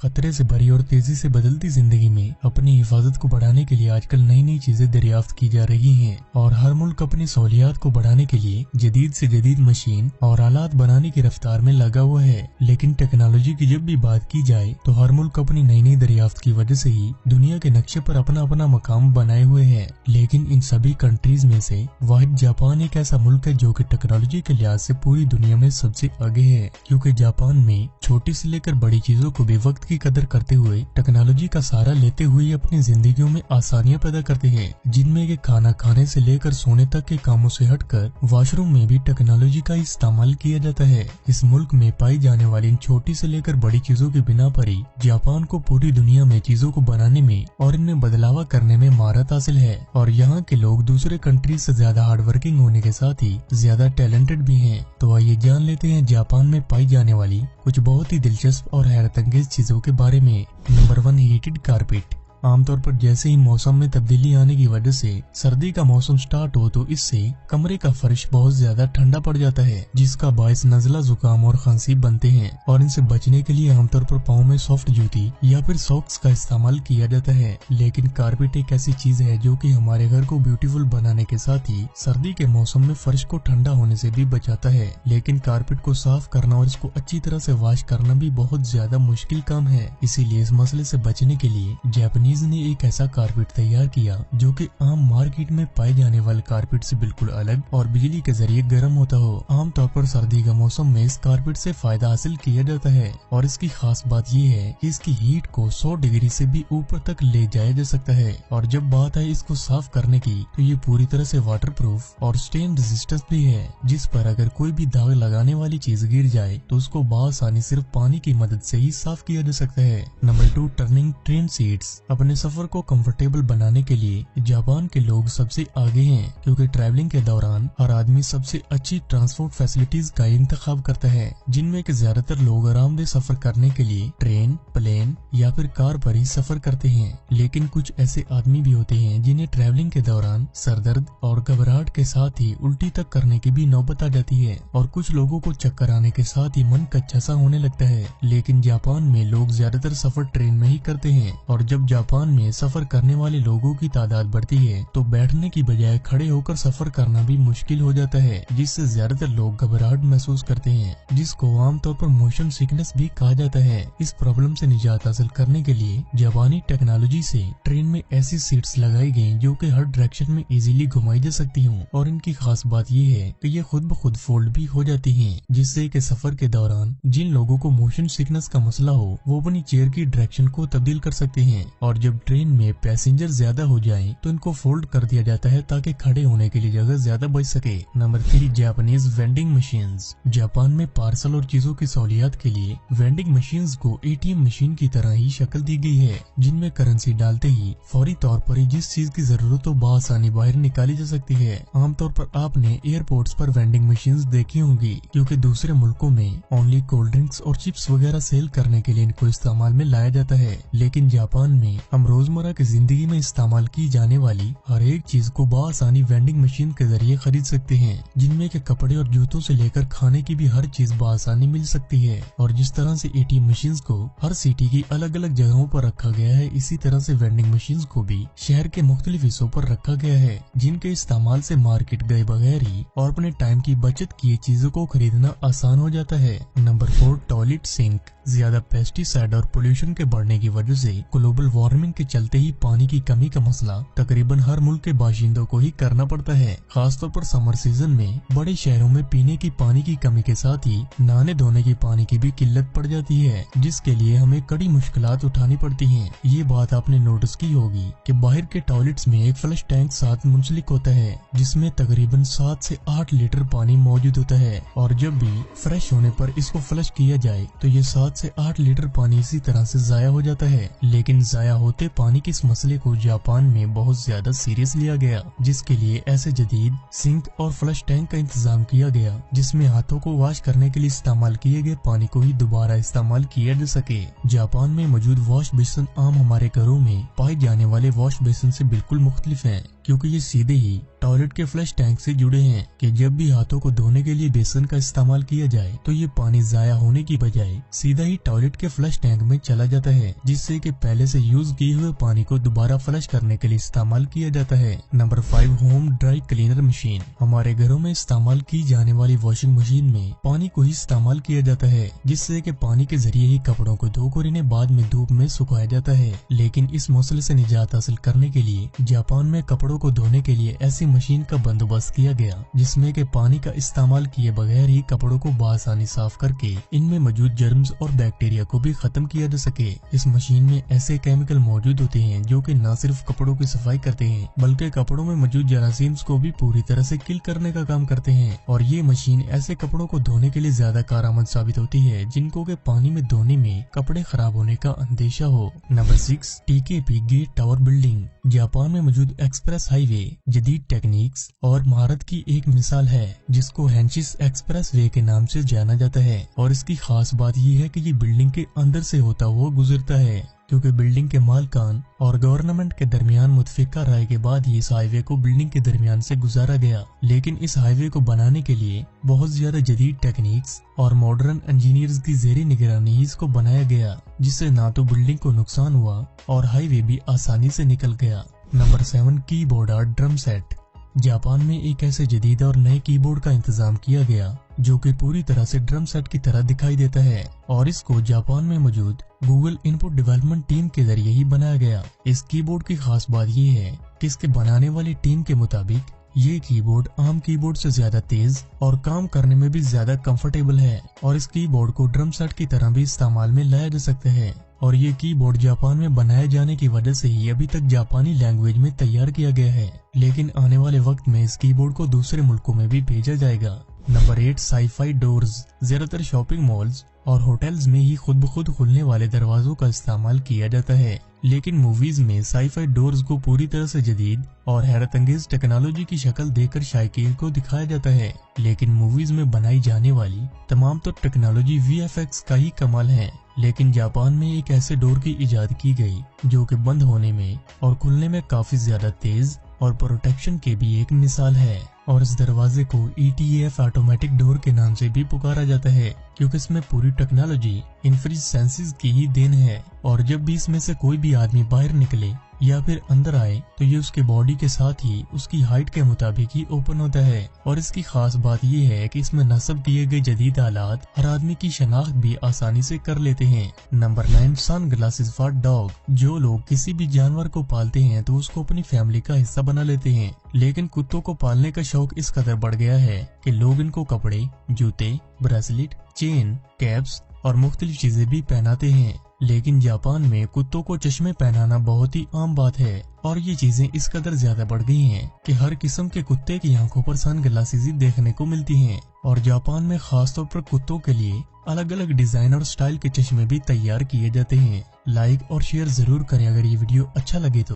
खतरे से भरी और तेजी से बदलती जिंदगी में अपनी हिफाजत को बढ़ाने के लिए आजकल नई नई चीजें दरियाफ्त की जा रही हैं और हर मुल्क अपनी सहूलियात को बढ़ाने के लिए जदीद से जदीद मशीन और आलात बनाने की रफ्तार में लगा हुआ है। लेकिन टेक्नोलॉजी की जब भी बात की जाए तो हर मुल्क अपनी नई नई दरियाफ्त की वजह से ही दुनिया के नक्शे पर अपना अपना मकाम बनाए हुए है। लेकिन इन सभी कंट्रीज में से वाहिद जापान एक ऐसा मुल्क है जो कि टेक्नोलॉजी के लिहाज से पूरी दुनिया में सबसे आगे है, क्योंकि जापान में छोटी से लेकर बड़ी चीजों को भी वक्त की कदर करते हुए टेक्नोलॉजी का सहारा लेते हुए अपनी जिंदगियों में आसानियां पैदा करते हैं, जिनमें के खाना खाने से लेकर सोने तक के कामों से हटकर वॉशरूम में भी टेक्नोलॉजी का इस्तेमाल किया जाता है। इस मुल्क में पाई जाने वाली इन छोटी से लेकर बड़ी चीजों की बिना पर ही जापान को पूरी दुनिया में चीजों को बनाने में और इनमें बदलावा करने में महारत हासिल है और यहाँ के लोग दूसरे कंट्रीज से ज्यादा हार्ड वर्किंग होने के साथ ही ज्यादा टैलेंटेड भी हैं। तो आइए जान लेते हैं जापान में पाई जाने वाली कुछ बहुत ही दिलचस्प और हैरत अंगेज चीजों के बारे में। Number 1, heated carpet. आमतौर पर जैसे ही मौसम में तब्दीली आने की वजह से सर्दी का मौसम स्टार्ट हो तो इससे कमरे का फर्श बहुत ज्यादा ठंडा पड़ जाता है, जिसका बायस नजला, जुकाम और खांसी बनते हैं और इनसे बचने के लिए आमतौर पर पाँव में सॉफ्ट जूती या फिर सॉक्स का इस्तेमाल किया जाता है। लेकिन कारपेट एक ऐसी चीज है जो कि हमारे घर को ब्यूटीफुल बनाने के साथ ही सर्दी के मौसम में फर्श को ठंडा होने से भी बचाता है। लेकिन कारपेट को साफ करना और इसको अच्छी तरह से वॉश करना भी बहुत ज्यादा मुश्किल काम है। इसीलिए इस मसले से बचने के लिए जापानीज ने एक ऐसा कारपेट तैयार किया जो कि आम मार्केट में पाए जाने वाले कारपेट से बिल्कुल अलग और बिजली के जरिए गर्म होता हो। आमतौर पर सर्दी का मौसम में इस कारपेट से फायदा हासिल किया जाता है और इसकी खास बात ये है कि इसकी हीट को 100 डिग्री से भी ऊपर तक ले जाया जा सकता है। और जब बात है इसको साफ करने की तो ये पूरी तरह से वाटर प्रूफ और स्टेन रेजिस्टेंस भी है, जिस पर अगर कोई भी दाग लगाने वाली चीज गिर जाए तो उसको बआसानी सिर्फ पानी की मदद से ही साफ किया जा सकता है। Number 2, turning train seats. अपने सफर को कंफर्टेबल बनाने के लिए जापान के लोग सबसे आगे हैं, क्योंकि ट्रैवलिंग के दौरान हर आदमी सबसे अच्छी ट्रांसपोर्ट फैसिलिटीज का इंतखाब करता है, जिनमें कि ज्यादातर लोग आरामदेह सफर करने के लिए ट्रेन, प्लेन या फिर कार पर ही सफर करते हैं। लेकिन कुछ ऐसे आदमी भी होते हैं जिन्हें ट्रैवलिंग के दौरान सरदर्द और घबराहट के साथ ही उल्टी तक करने की भी नौबत आ जाती है और कुछ लोगों को चक्कर आने के साथ ही मन कच्चा सा होने लगता है। लेकिन जापान में लोग ज्यादातर सफर ट्रेन में ही करते हैं और जब जापान में सफर करने वाले लोगों की तादाद बढ़ती है तो बैठने की बजाय खड़े होकर सफर करना भी मुश्किल हो जाता है, जिससे ज्यादातर लोग घबराहट महसूस करते हैं, जिसको आमतौर पर मोशन सिकनेस भी कहा जाता है। इस प्रॉब्लम से निजात हासिल करने के लिए जापानी टेक्नोलॉजी से ट्रेन में ऐसी सीट्स लगाई गई जो कि हर डायरेक्शन में इजीली घुमाई जा सकती हूँ और इनकी खास बात ये है कि ये खुद ब खुद फोल्ड भी हो जाती हैं, जिससे कि सफर के दौरान जिन लोगों को मोशन सिकनेस का मसला हो वो अपनी चेयर की डायरेक्शन को तब्दील कर सकते हैं। और जब ट्रेन में पैसेंजर ज्यादा हो जाएं तो इनको फोल्ड कर दिया जाता है ताकि खड़े होने के लिए जगह ज्यादा बच सके। Number 3, Japanese vending machines. Japan में पार्सल और चीजों की सहूलियत के लिए वेंडिंग मशीन्स को एटीएम मशीन की तरह ही शक्ल दी गई है, जिनमें करेंसी डालते ही फौरी तौर पर ही जिस चीज की जरूरत हो बआसानी बाहर निकाली जा सकती है। आमतौर पर आपने एयरपोर्ट्स पर वेंडिंग मशीन्स देखी होंगी, क्योंकि दूसरे मुल्कों में ओनली कोल्ड ड्रिंक्स और चिप्स वगैरह सेल करने के लिए इनको इस्तेमाल में लाया जाता है। लेकिन जापान में हम रोजमर्रा की जिंदगी में इस्तेमाल की जाने वाली हर एक चीज को बआसानी वेंडिंग मशीन के जरिए खरीद सकते हैं, जिनमें के कपड़े और जूतों से लेकर खाने की भी हर चीज बआसानी मिल सकती है। और जिस तरह से एटीएम मशीन्स को हर सिटी की अलग अलग जगहों पर रखा गया है, इसी तरह से वेंडिंग मशीन्स को भी शहर के मुख्तलिफ हिस्सों पर रखा गया है, जिनके इस्तेमाल से मार्केट गए बगैर ही और अपने टाइम की बचत किए चीजों को खरीदना आसान हो जाता है। Number 4, toilet sink. ज्यादा पेस्टिसाइड और पोल्यूशन के बढ़ने की वजह से ग्लोबल वार्मिंग के चलते ही पानी की कमी का मसला तकरीबन हर मुल्क के बाशिंदों को ही करना पड़ता है। खासतौर पर समर सीजन में बड़े शहरों में पीने की पानी की कमी के साथ ही नहाने धोने की पानी की भी किल्लत पड़ जाती है, जिसके लिए हमें कड़ी मुश्किलात उठानी पड़ती हैं। ये बात आपने नोटिस की होगी कि बाहर के टॉयलेट्स में एक फ्लश टैंक साथ मुंसलिक होता है, जिसमें तकरीबन 7 से 8 लीटर पानी मौजूद होता है और जब भी फ्रेश होने पर इसको फ्लश किया जाए तो ये 7 से 8 लीटर पानी इसी तरह से जाया हो जाता है। लेकिन जाया होते पानी के इस मसले को जापान में बहुत ज्यादा सीरियस लिया गया, जिसके लिए ऐसे जदीद सिंक और फ्लश टैंक का इंतजाम किया गया जिसमें हाथों को वॉश करने के लिए इस्तेमाल किए गए पानी को ही दोबारा इस्तेमाल किया जा सके। जापान में मौजूद वॉश बेसिन आम हमारे घरों में पाए जाने वाले वॉश बेसिन से बिल्कुल मुख्तलिफ हैं, क्योंकि ये सीधे ही टॉयलेट के फ्लश टैंक से जुड़े हैं कि जब भी हाथों को धोने के लिए बेसिन का इस्तेमाल किया जाए तो ये पानी जाया होने की बजाय सीधा ही टॉयलेट के फ्लश टैंक में चला जाता है, जिससे कि पहले से यूज किए हुए पानी को दोबारा फ्लश करने के लिए इस्तेमाल किया जाता है। Number 5, home dry cleaner machine. हमारे घरों में इस्तेमाल की जाने वाली वॉशिंग मशीन में पानी को ही इस्तेमाल किया जाता है, जिससे कि पानी के जरिए ही कपड़ों को धोकर इन्हें बाद में धूप में सुखाया जाता है। लेकिन इस मसले से निजात हासिल करने के लिए जापान में कपड़ों को धोने के लिए ऐसी मशीन का बंदोबस्त किया गया जिसमें कि पानी का इस्तेमाल किए बगैर ही कपड़ों को बआसानी साफ करके इनमें मौजूद जर्म्स और बैक्टीरिया को भी खत्म किया जा सके। इस मशीन में ऐसे केमिकल मौजूद होते हैं जो कि न सिर्फ कपड़ों की सफाई करते हैं बल्कि कपड़ों में मौजूद जरासीम्स को भी पूरी तरह से किल करने का काम करते हैं, और ये मशीन ऐसे कपड़ों को धोने के लिए ज्यादा कारआमद साबित होती है जिनको के पानी में धोने में कपड़े खराब होने का अंदेशा हो। Number 6, TKP gate tower building. Japan में मौजूद एक्सप्रेस हाईवे जदीद टेक्निक्स और महारत की एक मिसाल है जिसको हेंशिस एक्सप्रेस वे के नाम से जाना जाता है, और इसकी खास बात यह है कि ये बिल्डिंग के अंदर से होता हुआ गुजरता है, क्योंकि बिल्डिंग के मालकान और गवर्नमेंट के दरमियान मुतफिका राय के बाद ही इस हाईवे को बिल्डिंग के दरमियान से गुजारा गया। लेकिन इस हाईवे को बनाने के लिए बहुत ज्यादा जदीद टेक्निक्स और मॉडर्न इंजीनियर्स की ज़ेरी निगरानी ही इसको बनाया गया, जिससे ना तो बिल्डिंग को नुकसान हुआ और हाईवे भी आसानी से निकल गया। नंबर 7, कीबोर्ड और ड्रम सेट। जापान में एक ऐसे जदीद और नए कीबोर्ड का इंतजाम किया गया जो कि पूरी तरह से ड्रम सेट की तरह दिखाई देता है, और इसको जापान में मौजूद गूगल इनपुट डेवलपमेंट टीम के जरिए ही बनाया गया। इस कीबोर्ड की खास बात यह है कि इसके बनाने वाली टीम के मुताबिक ये कीबोर्ड आम कीबोर्ड से ज्यादा तेज और काम करने में भी ज्यादा कंफर्टेबल है, और इस कीबोर्ड को ड्रम सेट की तरह भी इस्तेमाल में लाया जा सकता है। और ये कीबोर्ड जापान में बनाए जाने की वजह से ही अभी तक जापानी लैंग्वेज में तैयार किया गया है, लेकिन आने वाले वक्त में इस कीबोर्ड को दूसरे मुल्कों में भी भेजा जाएगा। Number 8, sci-fi doors. ज्यादातर शॉपिंग मॉल्स और होटल्स में ही खुद ब खुद खुलने वाले दरवाजों का इस्तेमाल किया जाता है, लेकिन मूवीज में साई-फाई डोर्स को पूरी तरह से जदीद और हैरत अंगेज टेक्नोलॉजी की शक्ल देकर शायकीन को दिखाया जाता है। लेकिन मूवीज में बनाई जाने वाली तमाम तो टेक्नोलॉजी VFX का ही कमाल है, लेकिन जापान में एक ऐसे डोर की इजाद की गई जो कि बंद होने में और खुलने में काफी ज्यादा तेज और प्रोटेक्शन के भी एक मिसाल है, और इस दरवाजे को ETAF ऑटोमेटिक डोर के नाम से भी पुकारा जाता है, क्योंकि इसमें पूरी टेक्नोलॉजी इंफ्रारेड सेंसेस की ही देन है, और जब भी इसमें से कोई भी आदमी बाहर निकले या फिर अंदर आए तो ये उसके बॉडी के साथ ही उसकी हाइट के मुताबिक ही ओपन होता है। और इसकी खास बात ये है कि इसमें नस्ब किए गए जदीद आलात हर आदमी की शनाख्त भी आसानी से कर लेते हैं। Number 9, sunglasses for dog. जो लोग किसी भी जानवर को पालते हैं तो उसको अपनी फैमिली का हिस्सा बना लेते हैं, लेकिन कुत्तों को पालने का शौक इस कदर बढ़ गया है कि लोग इनको कपड़े, जूते, ब्रेसलेट, चेन, कैप्स और मुख्तलिफ चीजें भी पहनाते हैं। लेकिन जापान में कुत्तों को चश्मे पहनाना बहुत ही आम बात है, और ये चीजें इस कदर ज्यादा बढ़ गई हैं कि हर किस्म के कुत्ते की आंखों पर सन ग्लासेस ही देखने को मिलती हैं, और जापान में खास तौर पर कुत्तों के लिए अलग अलग डिजाइन और स्टाइल के चश्मे भी तैयार किए जाते हैं। लाइक और शेयर जरूर करें अगर ये वीडियो अच्छा लगे तो।